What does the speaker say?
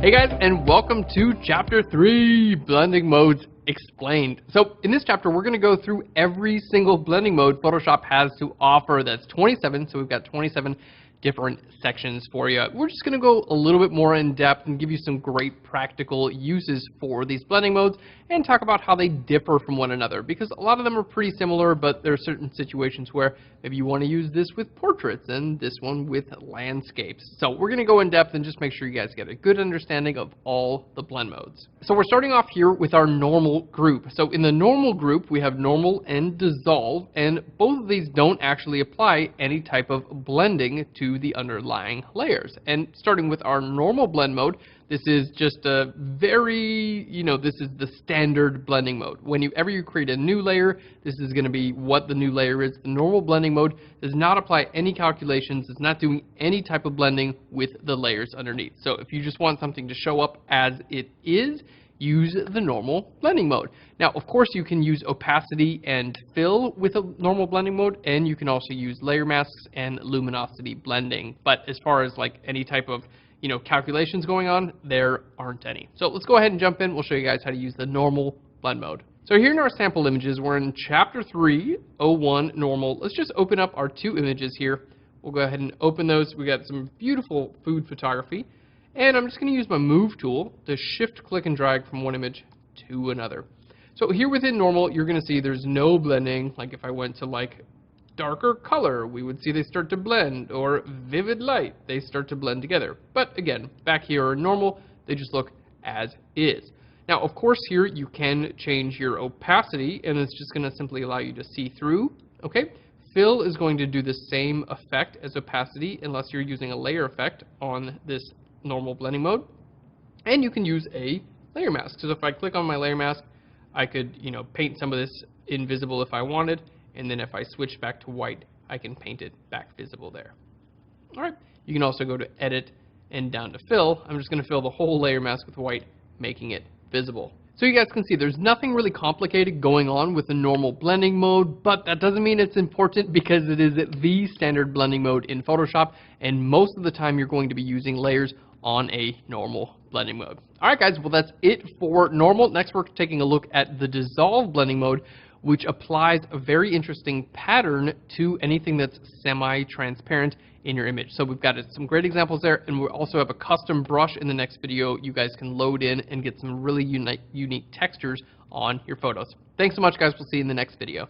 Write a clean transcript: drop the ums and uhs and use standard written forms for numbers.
Hey guys, and welcome to Chapter 3, Blending Modes Explained. So in this chapter, we're going to go through every single blending mode Photoshop has to offer. That's 27, so we've got 27 different sections for you. We're just going to go a little bit more in depth and give you some great practical uses for these blending modes and talk about how they differ from one another, because a lot of them are pretty similar, but there are certain situations where maybe you want to use this with portraits and this one with landscapes. So we're going to go in depth and just make sure you guys get a good understanding of all the blend modes. So we're starting off here with our normal group. So in the normal group, we have normal and dissolve, and both of these don't actually apply any type of blending to the underlying layers. And starting with our normal blend mode, this is just a very, this is the standard blending mode. Whenever you create a new layer, this is going to be what the new layer is. The normal blending mode does not apply any calculations. It's not doing any type of blending with the layers underneath. So if you just want something to show up as it is, use the normal blending mode. Now, of course, you can use opacity and fill with a normal blending mode, and you can also use layer masks and luminosity blending. But as far as like any type of calculations going on, there aren't any. So let's go ahead and jump in. We'll show you guys how to use the normal blend mode. So here in our sample images, we're in Chapter 3, 01, normal. Let's just open up our two images here. We'll go ahead and open those. We got some beautiful food photography. And I'm just going to use my move tool to shift, click, and drag from one image to another. So here within normal, you're going to see there's no blending. Like if I went to like darker color, we would see they start to blend, or vivid light, they start to blend together. But again, back here in normal, they just look as is. Now, of course, here you can change your opacity, and it's just going to simply allow you to see through. Okay, fill is going to do the same effect as opacity, unless you're using a layer effect on this normal blending mode. And you can use a layer mask. So if I click on my layer mask, I could, paint some of this invisible if I wanted. And then if I switch back to white, I can paint it back visible there. All right. You can also go to Edit and down to Fill. I'm just going to fill the whole layer mask with white, making it visible. So you guys can see there's nothing really complicated going on with the normal blending mode, but that doesn't mean it's important, because it is the standard blending mode in Photoshop, and most of the time you're going to be using layers on a normal blending mode. All right, guys, well, that's it for normal. Next, we're taking a look at the dissolve blending mode, which applies a very interesting pattern to anything that's semi-transparent in your image. So we've got some great examples there, and we also have a custom brush in the next video you guys can load in and get some really unique textures on your photos. Thanks so much, guys. We'll see you in the next video.